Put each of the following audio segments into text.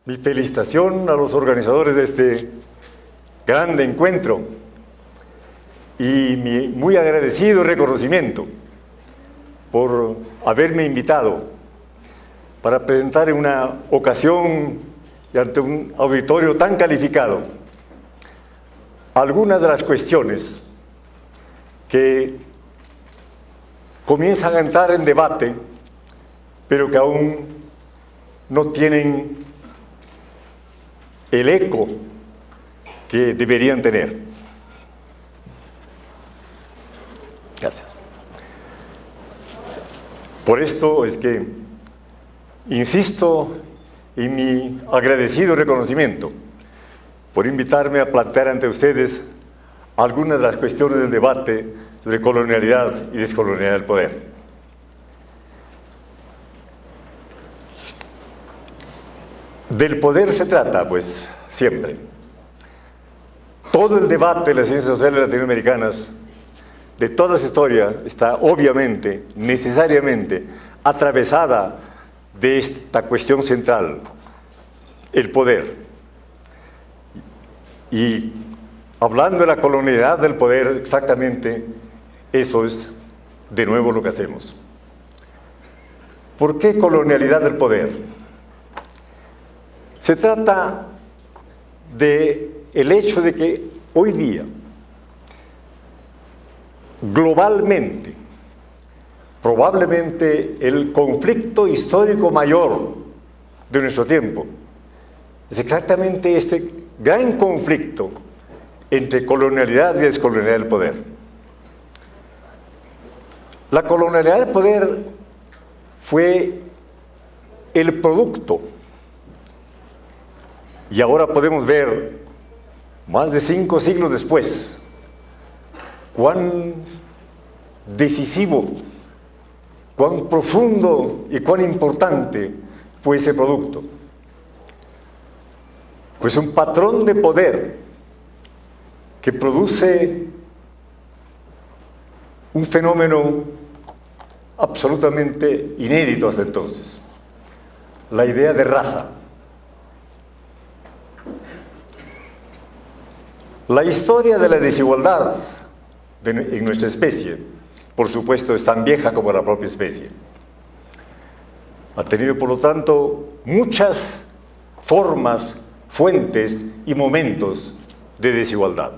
Mi felicitación a los organizadores de este grande encuentro y mi muy agradecido reconocimiento por haberme invitado para presentar en una ocasión y ante un auditorio tan calificado algunas de las cuestiones que comienzan a entrar en debate, pero que aún no tienen el eco que deberían tener. Gracias. Por esto es que insisto en mi agradecido reconocimiento por invitarme a plantear ante ustedes algunas de las cuestiones del debate sobre colonialidad y descolonialidad del poder. Del poder se trata, pues, siempre. Todo el debate de las ciencias sociales latinoamericanas, de toda su historia, está obviamente, necesariamente, atravesada de esta cuestión central, el poder. Y hablando de la colonialidad del poder, exactamente eso es de nuevo lo que hacemos. ¿Por qué colonialidad del poder? Se trata del hecho de que hoy día, globalmente, probablemente el conflicto histórico mayor de nuestro tiempo es exactamente este gran conflicto entre colonialidad y descolonialidad del poder. La colonialidad del poder fue el producto, y ahora podemos ver, más de 5 siglos después, cuán decisivo, cuán profundo y cuán importante fue ese producto. Pues un patrón de poder que produce un fenómeno absolutamente inédito hasta entonces, la idea de raza. La historia de la desigualdad en nuestra especie, por supuesto, es tan vieja como la propia especie. Ha tenido, por lo tanto, muchas formas, fuentes y momentos de desigualdad.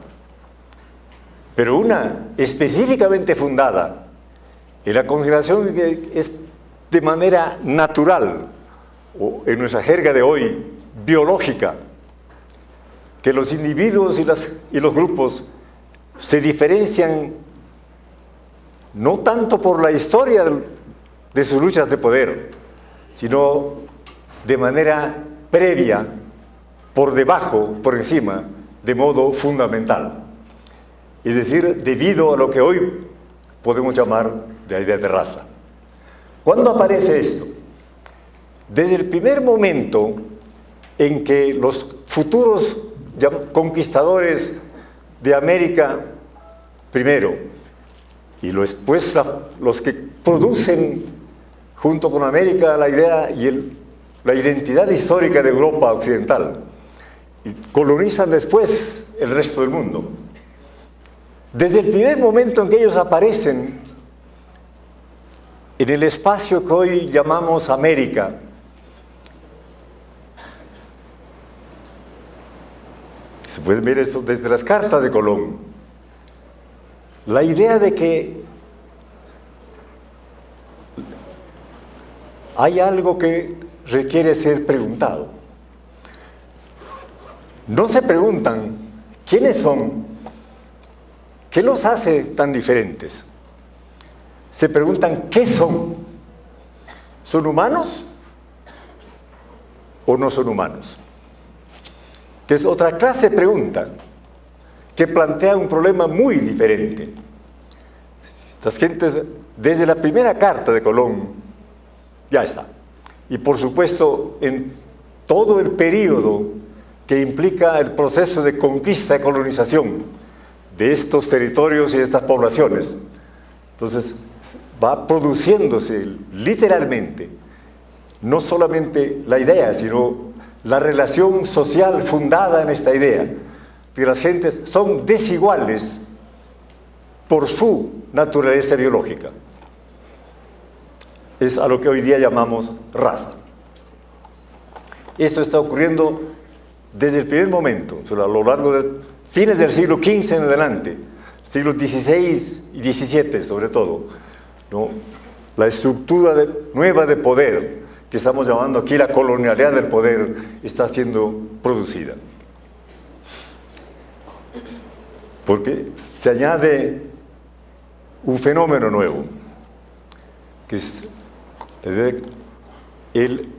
Pero una específicamente fundada en la consideración de que es de manera natural, o en nuestra jerga de hoy, biológica, que los individuos y los grupos se diferencian no tanto por la historia de sus luchas de poder, sino de manera previa, por debajo, por encima, de modo fundamental. Es decir, debido a lo que hoy podemos llamar de la idea de raza. ¿Cuándo aparece esto? Desde el primer momento en que los futuros conquistadores de América primero, y después los que producen junto con América la idea y la identidad histórica de Europa occidental, y colonizan después el resto del mundo. Desde el primer momento en que ellos aparecen en el espacio que hoy llamamos América, se puede ver esto desde las cartas de Colón, la idea de que hay algo que requiere ser preguntado. No se preguntan quiénes son, qué los hace tan diferentes. Se preguntan qué son. ¿Son humanos o no son humanos? Que es otra clase de pregunta que plantea un problema muy diferente. Estas gentes, desde la primera carta de Colón, ya está. Y por supuesto, en todo el periodo que implica el proceso de conquista y colonización de estos territorios y de estas poblaciones. Entonces, va produciéndose literalmente, no solamente la idea, sino la relación social fundada en esta idea, que las gentes son desiguales por su naturaleza biológica. Es a lo que hoy día llamamos raza. Esto está ocurriendo desde el primer momento, a lo largo de fines del siglo XV en adelante, siglos XVI y XVII sobre todo, ¿no? La estructura nueva de poder, que estamos llamando aquí la colonialidad del poder, está siendo producida. Porque se añade un fenómeno nuevo, que es el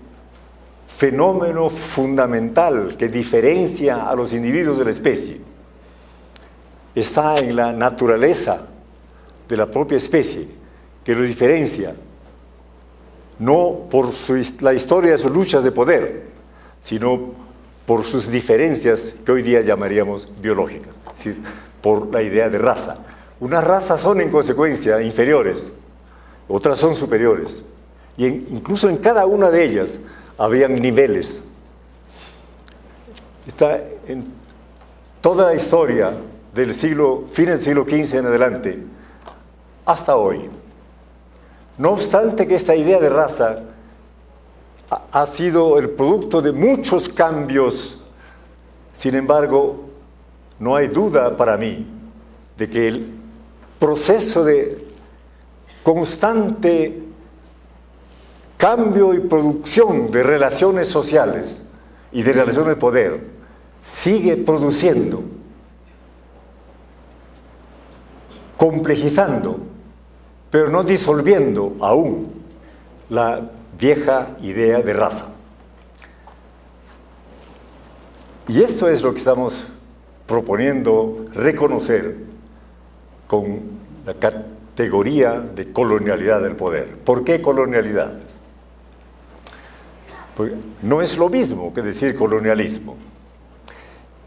fenómeno fundamental que diferencia a los individuos de la especie. Está en la naturaleza de la propia especie, que los diferencia, no por la historia de sus luchas de poder, sino por sus diferencias que hoy día llamaríamos biológicas, es decir, por la idea de raza. Unas razas son en consecuencia inferiores, otras son superiores, y incluso en cada una de ellas habían niveles. Está en toda la historia del fin del siglo XV en adelante, hasta hoy. No obstante que esta idea de raza ha sido el producto de muchos cambios, sin embargo, no hay duda para mí de que el proceso de constante cambio y producción de relaciones sociales y de relaciones de poder sigue produciendo, complejizando, pero no disolviendo aún la vieja idea de raza. Y esto es lo que estamos proponiendo reconocer con la categoría de colonialidad del poder. ¿Por qué colonialidad? Pues no es lo mismo que decir colonialismo.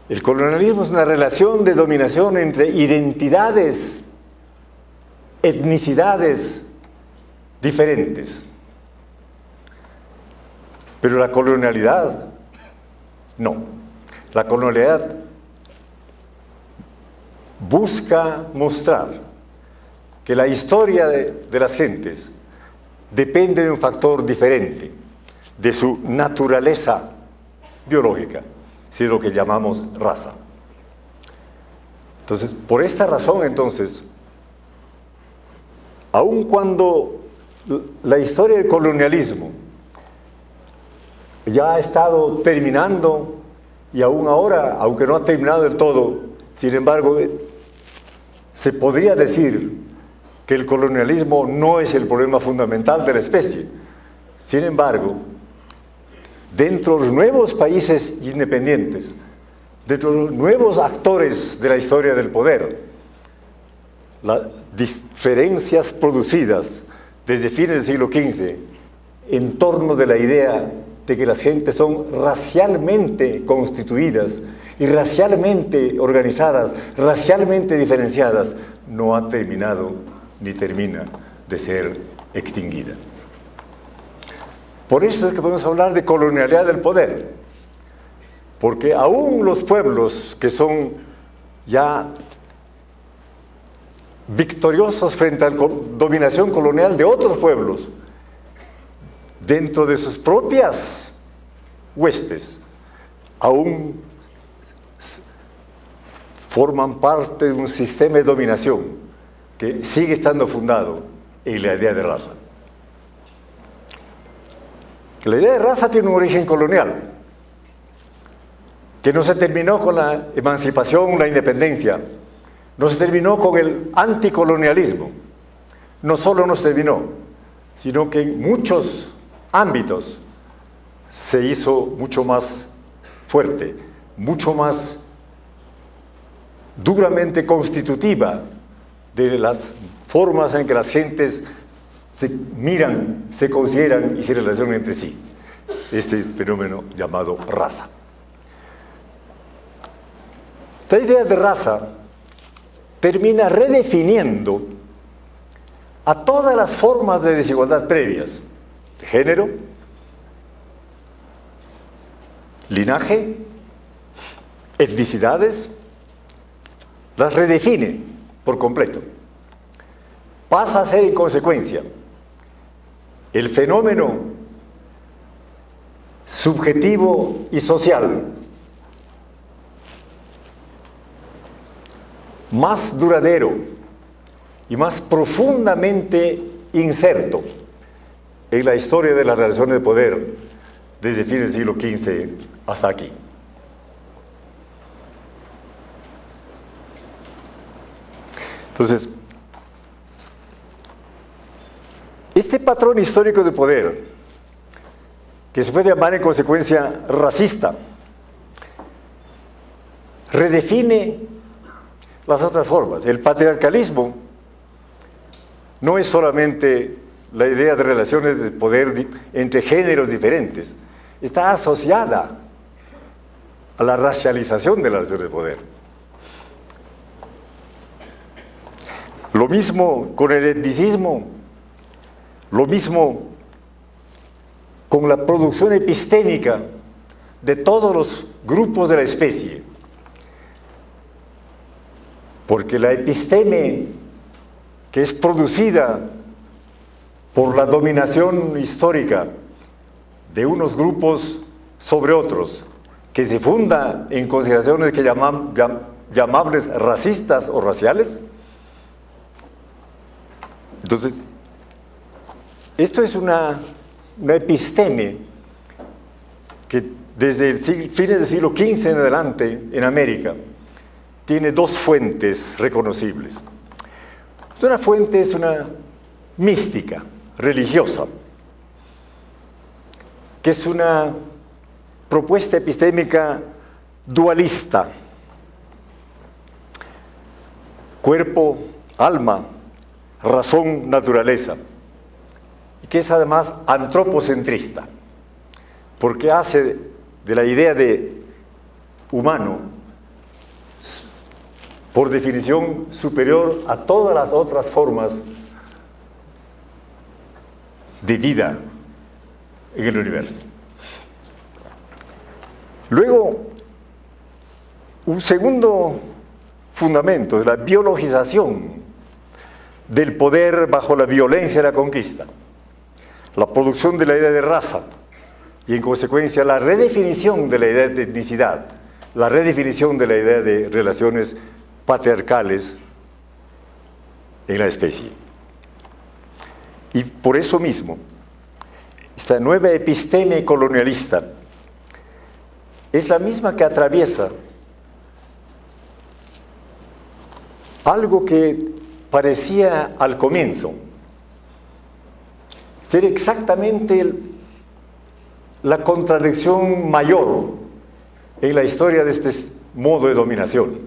El colonialismo es una relación de dominación entre identidades, etnicidades diferentes. Pero la colonialidad, no. La colonialidad busca mostrar que la historia de las gentes depende de un factor diferente, de su naturaleza biológica, si es lo que llamamos raza. Entonces, por esta razón, entonces, aun cuando la historia del colonialismo ya ha estado terminando, y aún ahora, aunque no ha terminado del todo, sin embargo, se podría decir que el colonialismo no es el problema fundamental de la especie. Sin embargo, dentro de los nuevos países independientes, dentro de los nuevos actores de la historia del poder, las diferencias producidas desde fines del siglo XV en torno de la idea de que las gentes son racialmente constituidas y racialmente organizadas, racialmente diferenciadas, no ha terminado ni termina de ser extinguida. Por eso es que podemos hablar de colonialidad del poder, porque aún los pueblos que son ya victoriosos frente a la dominación colonial de otros pueblos, dentro de sus propias huestes, aún forman parte de un sistema de dominación que sigue estando fundado en la idea de raza. La idea de raza tiene un origen colonial, que no se terminó con la emancipación, la independencia, no se terminó con el anticolonialismo, no solo no se terminó, sino que en muchos ámbitos se hizo mucho más fuerte, mucho más duramente constitutiva de las formas en que las gentes se miran, se consideran y se relacionan entre sí. Este fenómeno llamado raza. Esta idea de raza termina redefiniendo a todas las formas de desigualdad previas, de género, linaje, etnicidades, las redefine por completo. Pasa a ser, en consecuencia, el fenómeno subjetivo y social más duradero y más profundamente inserto en la historia de las relaciones de poder desde fines del siglo XV hasta aquí. Entonces, este patrón histórico de poder, que se puede llamar en consecuencia racista, redefine las otras formas. El patriarcalismo no es solamente la idea de relaciones de poder entre géneros diferentes, está asociada a la racialización de las relaciones de poder. Lo mismo con el etnicismo, lo mismo con la producción epistémica de todos los grupos de la especie. Porque la episteme que es producida por la dominación histórica de unos grupos sobre otros, que se funda en consideraciones que llamables racistas o raciales. Entonces, esto es una episteme que desde fines del siglo XV en adelante en América tiene dos fuentes reconocibles. Una fuente es una mística, religiosa, que es una propuesta epistémica dualista, cuerpo, alma, razón, naturaleza, y que es además antropocentrista, porque hace de la idea de humano, por definición, superior a todas las otras formas de vida en el universo. Luego, un segundo fundamento es la biologización del poder bajo la violencia de la conquista, la producción de la idea de raza y, en consecuencia, la redefinición de la idea de etnicidad, la redefinición de la idea de relaciones patriarcales en la especie. Y por eso mismo, esta nueva episteme colonialista es la misma que atraviesa algo que parecía al comienzo ser exactamente la contradicción mayor en la historia de este modo de dominación.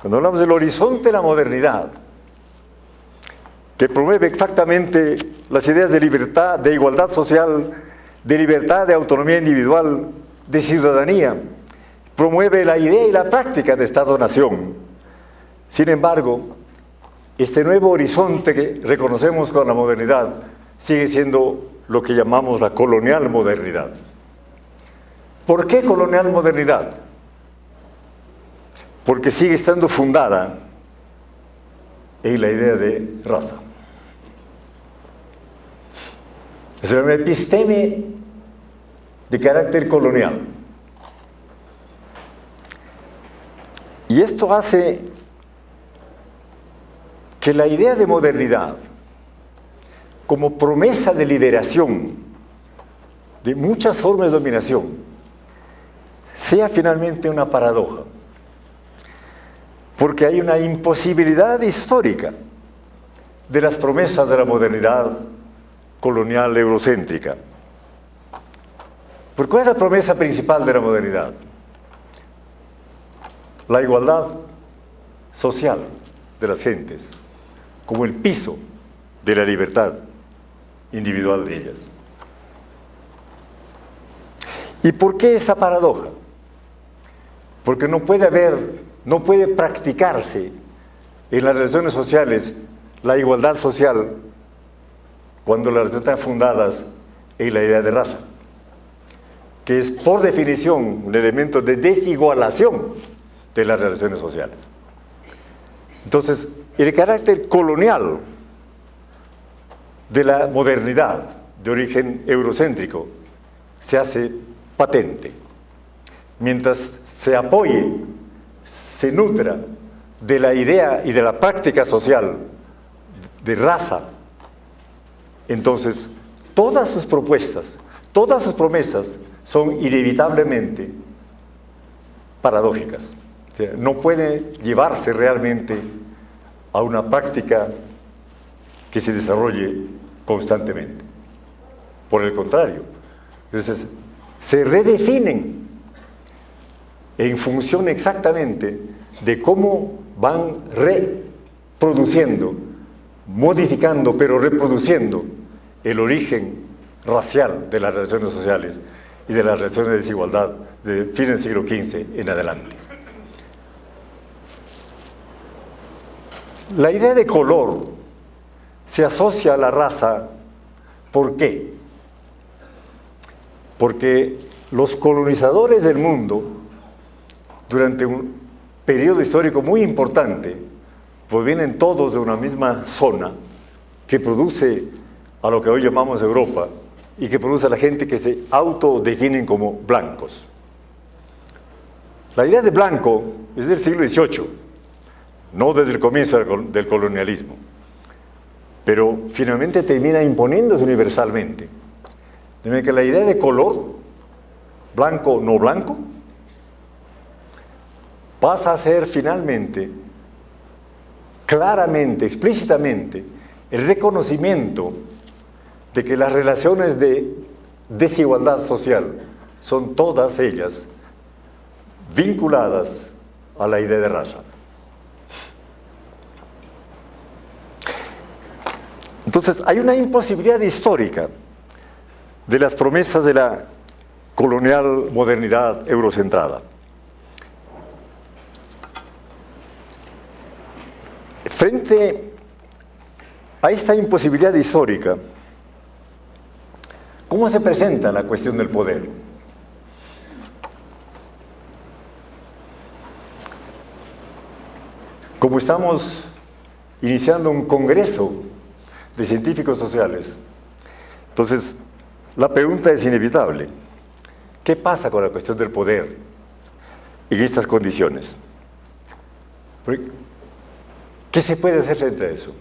Cuando hablamos del horizonte de la modernidad, que promueve exactamente las ideas de libertad, de igualdad social, de libertad, de autonomía individual, de ciudadanía, promueve la idea y la práctica de Estado-nación. Sin embargo, este nuevo horizonte que reconocemos con la modernidad sigue siendo lo que llamamos la colonial modernidad. ¿Por qué colonial modernidad? Porque sigue estando fundada en la idea de raza. Es una episteme de carácter colonial. Y esto hace que la idea de modernidad, como promesa de liberación de muchas formas de dominación, sea finalmente una paradoja. Porque hay una imposibilidad histórica de las promesas de la modernidad colonial eurocéntrica. ¿Por cuál es la promesa principal de la modernidad? La igualdad social de las gentes, como el piso de la libertad individual de ellas. ¿Y por qué esta paradoja? Porque no puede practicarse en las relaciones sociales la igualdad social cuando las relaciones están fundadas en la idea de raza. que es por definición un elemento de desigualación de las relaciones sociales. Entonces, el carácter colonial de la modernidad de origen eurocéntrico se hace patente. Mientras se apoye, se nutra de la idea y de la práctica social de raza, entonces todas sus propuestas, todas sus promesas son inevitablemente paradójicas. O sea, no puede llevarse realmente a una práctica que se desarrolle constantemente. Por el contrario, entonces se redefinen en función exactamente de cómo van reproduciendo, modificando, pero reproduciendo el origen racial de las relaciones sociales y de las relaciones de desigualdad de fin del siglo XV en adelante. La idea de color se asocia a la raza. ¿Por qué? Porque los colonizadores del mundo, durante un periodo histórico muy importante, pues vienen todos de una misma zona que produce a lo que hoy llamamos Europa y que produce a la gente que se autodefinen como blancos. La idea de blanco es del siglo XVIII, no desde el comienzo del colonialismo, pero finalmente termina imponiéndose universalmente. De manera que la idea de color, blanco o no blanco, pasa a ser finalmente, claramente, explícitamente, el reconocimiento de que las relaciones de desigualdad social son todas ellas vinculadas a la idea de raza. Entonces, hay una imposibilidad histórica de las promesas de la colonial modernidad eurocentrada. Frente a esta imposibilidad histórica, ¿cómo se presenta la cuestión del poder? Como estamos iniciando un congreso de científicos sociales, entonces la pregunta es inevitable. ¿Qué pasa con la cuestión del poder en estas condiciones? ¿Qué se puede hacer frente a eso?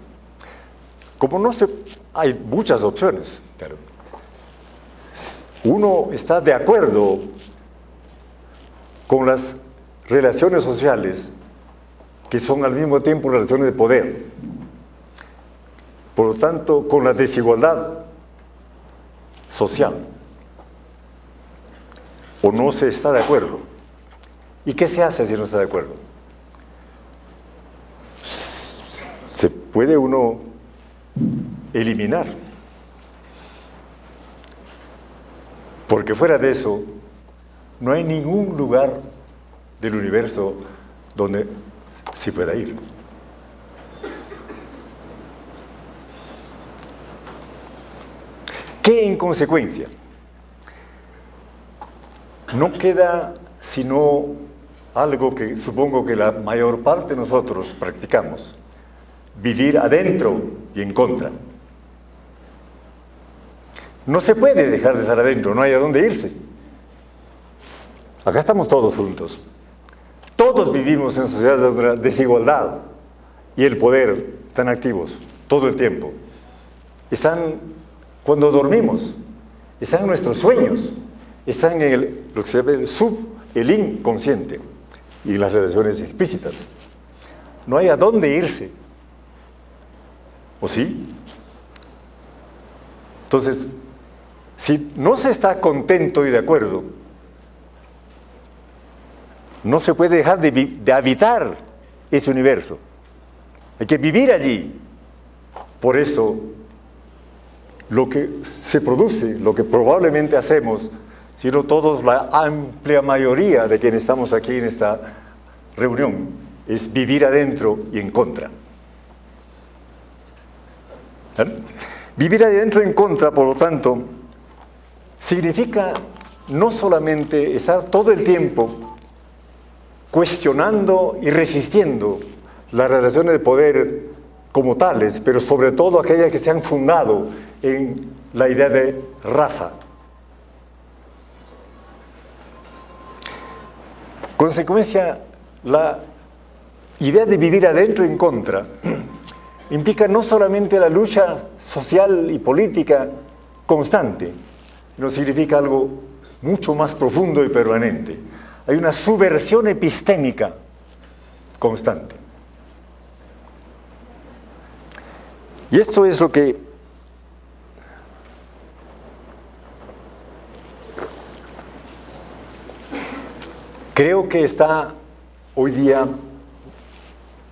Hay muchas opciones, pero uno está de acuerdo con las relaciones sociales que son al mismo tiempo relaciones de poder. Por lo tanto, con la desigualdad social. ¿O no se está de acuerdo? ¿Y qué se hace si no está de acuerdo? Se puede uno eliminar. Porque fuera de eso, no hay ningún lugar del universo donde se pueda ir. ¿Qué en consecuencia? No queda sino algo que supongo que la mayor parte de nosotros practicamos: vivir adentro y en contra. No se puede dejar de estar adentro, no hay a dónde irse. Acá estamos todos juntos. Todos vivimos en sociedades donde la desigualdad y el poder están activos todo el tiempo. Están cuando dormimos, están en nuestros sueños, están en lo que se llama el inconsciente y las relaciones explícitas. No hay a dónde irse. ¿O sí? Entonces, si no se está contento y de acuerdo, no se puede dejar de habitar ese universo. Hay que vivir allí. Por eso, lo que se produce, lo que probablemente hacemos, sino todos, la amplia mayoría de quienes estamos aquí en esta reunión, es vivir adentro y en contra. ¿Eh? Vivir adentro y en contra, por lo tanto, significa no solamente estar todo el tiempo cuestionando y resistiendo las relaciones de poder como tales, pero sobre todo aquellas que se han fundado en la idea de raza. Consecuencia, la idea de vivir adentro y en contra implica no solamente la lucha social y política constante, sino significa algo mucho más profundo y permanente. Hay una subversión epistémica constante. Y esto es lo que creo que está hoy día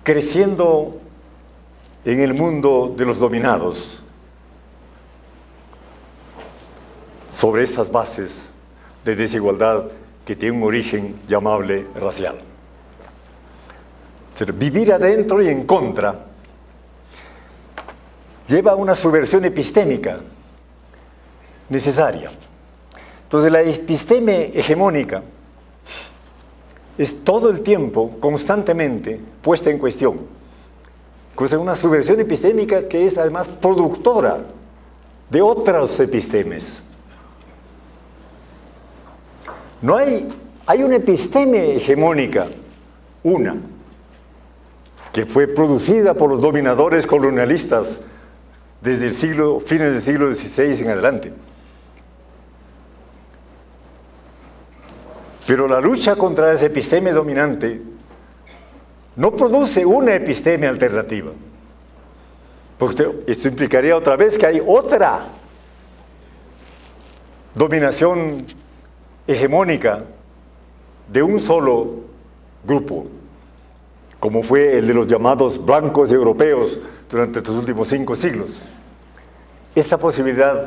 creciendo en el mundo de los dominados sobre estas bases de desigualdad que tienen un origen llamable racial. Vivir adentro y en contra lleva a una subversión epistémica necesaria. Entonces la episteme hegemónica es todo el tiempo, constantemente, puesta en cuestión. Es una subversión epistémica que es además productora de otros epistemes. No hay una episteme hegemónica, una, que fue producida por los dominadores colonialistas desde el fines del siglo XVI en adelante. Pero la lucha contra ese episteme dominante no produce una episteme alternativa. Porque esto implicaría otra vez que hay otra dominación hegemónica de un solo grupo, como fue el de los llamados blancos europeos durante estos últimos 5 siglos. Esta posibilidad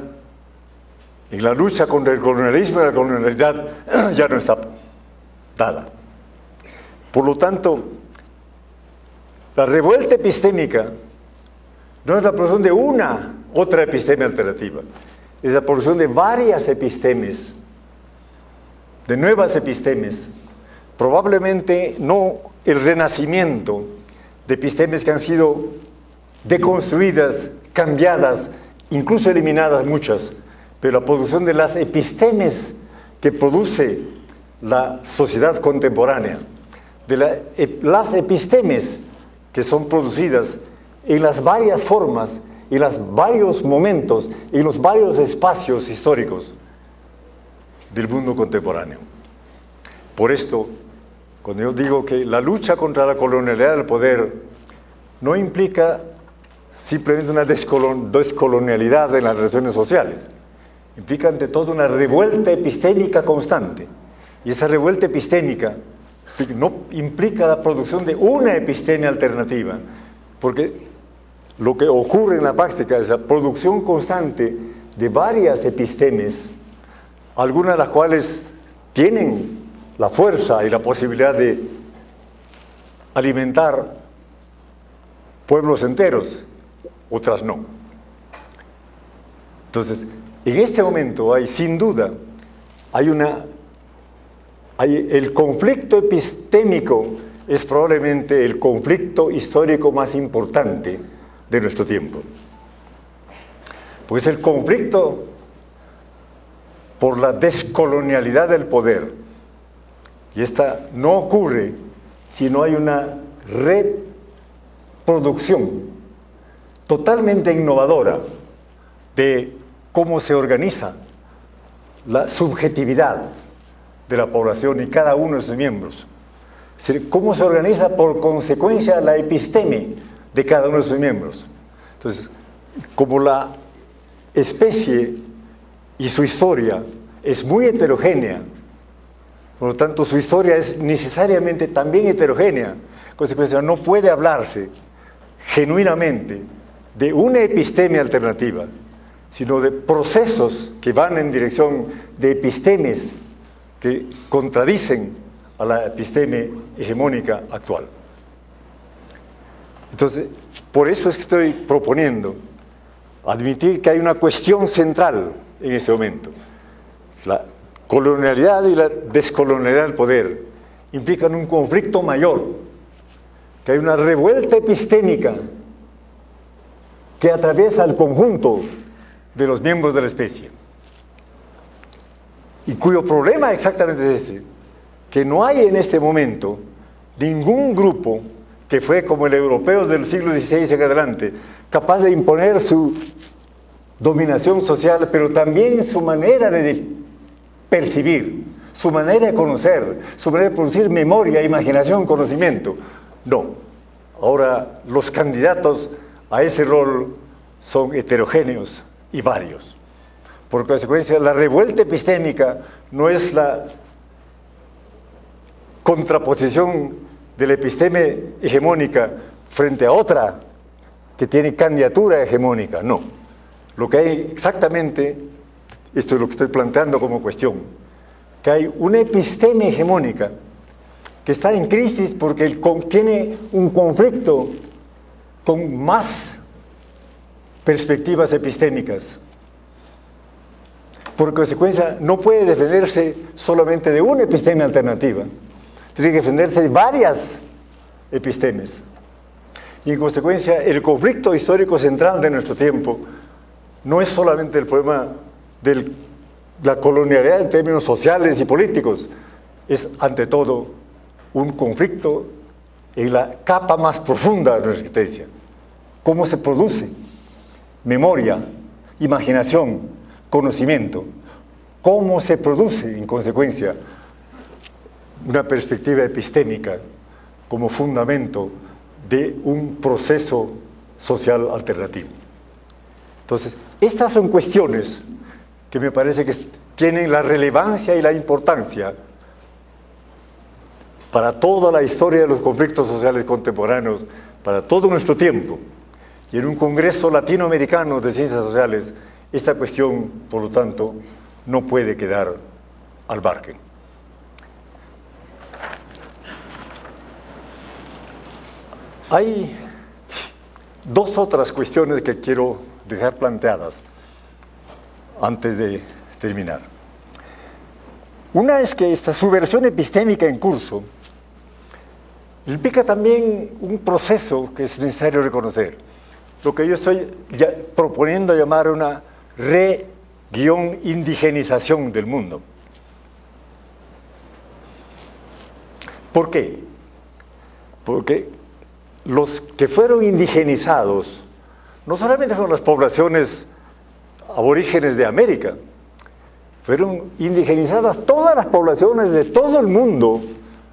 en la lucha contra el colonialismo y la colonialidad ya no está dada. Por lo tanto, la revuelta epistémica no es la producción de una otra episteme alternativa, es la producción de varias epistemes, de nuevas epistemes, probablemente no el renacimiento de epistemes que han sido deconstruidas, cambiadas, incluso eliminadas muchas, pero la producción de las epistemes que produce la sociedad contemporánea, de las epistemes que son producidas en las varias formas, en los varios momentos, en los varios espacios históricos del mundo contemporáneo. Por esto, cuando yo digo que la lucha contra la colonialidad del poder no implica simplemente una descolonialidad en las relaciones sociales, implica ante todo una revuelta epistémica constante. Y esa revuelta epistémica no implica la producción de una episteme alternativa, porque lo que ocurre en la práctica es la producción constante de varias epistemes, algunas de las cuales tienen la fuerza y la posibilidad de alimentar pueblos enteros, otras no. Entonces, en este momento hay, sin duda, el conflicto epistémico es probablemente el conflicto histórico más importante de nuestro tiempo. Pues el conflicto por la descolonialidad del poder, y esta no ocurre si no hay una reproducción totalmente innovadora de cómo se organiza la subjetividad de la población y cada uno de sus miembros. Es decir, cómo se organiza por consecuencia la episteme de cada uno de sus miembros. Entonces, como la especie y su historia es muy heterogénea, por lo tanto su historia es necesariamente también heterogénea, en consecuencia no puede hablarse genuinamente de una episteme alternativa, sino de procesos que van en dirección de epistemes que contradicen a la episteme hegemónica actual. Entonces, por eso es que estoy proponiendo admitir que hay una cuestión central en este momento. colonialidad y la descolonialidad del poder implican un conflicto mayor, que hay una revuelta epistémica que atraviesa el conjunto de los miembros de la especie, y cuyo problema exactamente es este, que no hay en este momento ningún grupo que fue como el europeo del siglo XVI en adelante, capaz de imponer su dominación social, pero también su manera de percibir, su manera de conocer, su manera de producir memoria, imaginación, conocimiento. No. Ahora los candidatos a ese rol son heterogéneos y varios. Por consecuencia, la revuelta epistémica no es la contraposición de la episteme hegemónica frente a otra que tiene candidatura hegemónica, no. Lo que hay exactamente, esto es lo que estoy planteando como cuestión, que hay una episteme hegemónica que está en crisis porque tiene un conflicto con más perspectivas epistémicas. Por consecuencia, no puede defenderse solamente de una episteme alternativa, tiene que defenderse de varias epistemes. Y en consecuencia, el conflicto histórico central de nuestro tiempo no es solamente el problema de la colonialidad en términos sociales y políticos, es ante todo un conflicto en la capa más profunda de nuestra existencia. ¿Cómo se produce memoria, imaginación, conocimiento? ¿Cómo se produce, en consecuencia, una perspectiva epistémica como fundamento de un proceso social alternativo? Entonces, estas son cuestiones que me parece que tienen la relevancia y la importancia para toda la historia de los conflictos sociales contemporáneos, para todo nuestro tiempo. Y en un Congreso Latinoamericano de Ciencias Sociales, esta cuestión, por lo tanto, no puede quedar al margen. Hay dos otras cuestiones que quiero dejar planteadas antes de terminar. Una es que esta subversión epistémica en curso implica también un proceso que es necesario reconocer, lo que yo estoy proponiendo llamar una re-indigenización del mundo. ¿Por qué? Porque los que fueron indigenizados no solamente son las poblaciones aborígenes de América, fueron indigenizadas todas las poblaciones de todo el mundo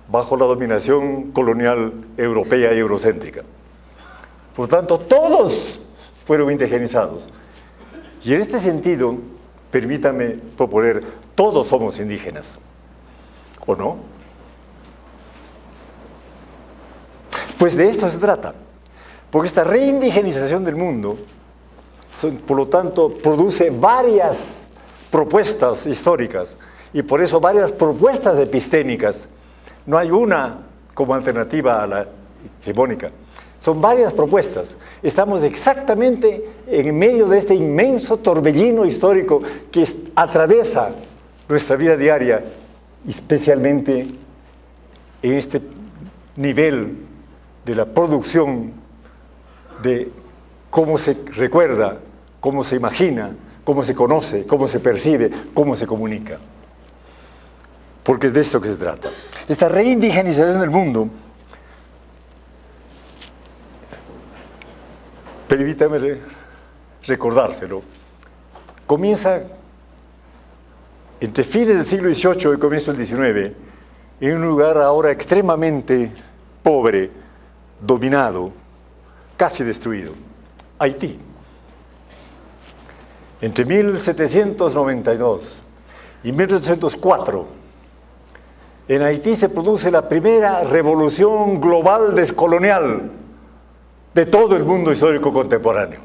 bajo la dominación colonial europea y eurocéntrica. Por lo tanto, todos fueron indigenizados. Y en este sentido, permítame proponer, todos somos indígenas, ¿o no? Pues de esto se trata, porque esta reindigenización del mundo, por lo tanto, produce varias propuestas históricas y por eso varias propuestas epistémicas. No hay una como alternativa a la hegemónica, son varias propuestas. Estamos exactamente en medio de este inmenso torbellino histórico que atraviesa nuestra vida diaria, especialmente en este nivel de la producción de cómo se recuerda, cómo se imagina, cómo se conoce, cómo se percibe, cómo se comunica. Porque es de esto que se trata. Esta reindigenización del mundo, permítame recordárselo, comienza entre fines del siglo XVIII y comienzo del XIX, en un lugar ahora extremadamente pobre, dominado, casi destruido, Haití. Entre 1792 y 1804, en Haití se produce la primera revolución global descolonial de todo el mundo histórico contemporáneo.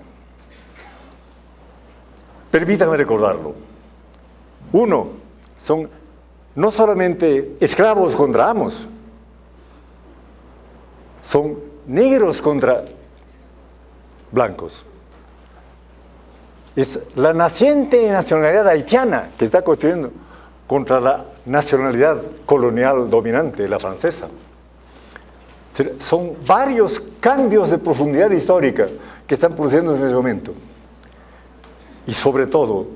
Permítanme recordarlo. Uno, son no solamente esclavos contra amos, son negros contra blancos. Es la naciente nacionalidad haitiana que está construyendo contra la nacionalidad colonial dominante, la francesa. Son varios cambios de profundidad histórica que están produciendo en ese momento. Y sobre todo,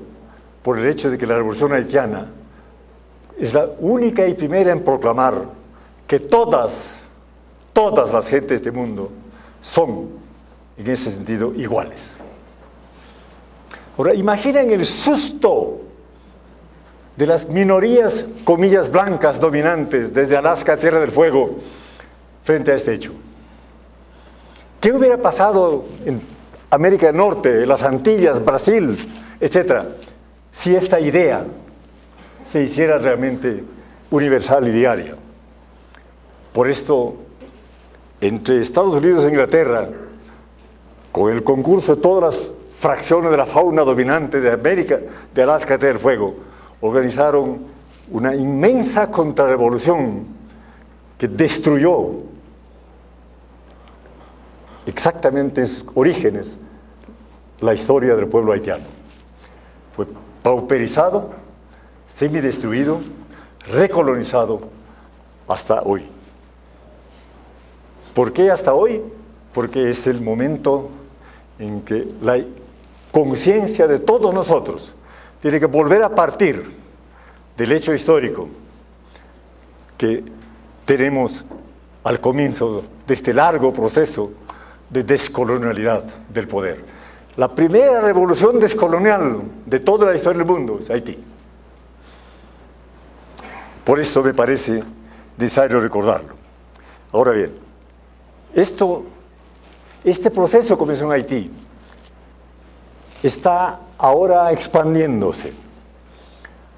por el hecho de que la revolución haitiana es la única y primera en proclamar que todas las gentes de este mundo son, en ese sentido, iguales. Ahora, imaginen el susto de las minorías, comillas, blancas dominantes, desde Alaska a Tierra del Fuego, frente a este hecho. ¿Qué hubiera pasado en América del Norte, en las Antillas, Brasil, etcétera, si esta idea se hiciera realmente universal y diaria? Por esto, entre Estados Unidos e Inglaterra, con el concurso de todas las fracciones de la fauna dominante de América, de Alaska a Tierra del Fuego, organizaron una inmensa contrarrevolución que destruyó exactamente en sus orígenes la historia del pueblo haitiano. Fue pauperizado, semidestruido, recolonizado hasta hoy. ¿Por qué hasta hoy? Porque es el momento en que la conciencia de todos nosotros tiene que volver a partir del hecho histórico que tenemos al comienzo de este largo proceso de descolonialidad del poder. La primera revolución descolonial de toda la historia del mundo es Haití. Por eso me parece necesario recordarlo. Ahora bien, este proceso comenzó en Haití, está ahora expandiéndose.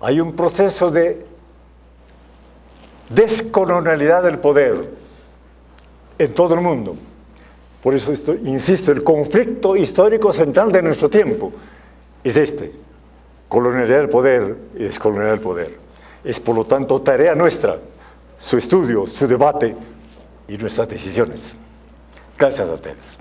Hay un proceso de descolonialidad del poder en todo el mundo. Por eso insisto, el conflicto histórico central de nuestro tiempo es este: colonialidad del poder y descolonialidad del poder. Es por lo tanto tarea nuestra su estudio, su debate y nuestras decisiones. Gracias a ustedes.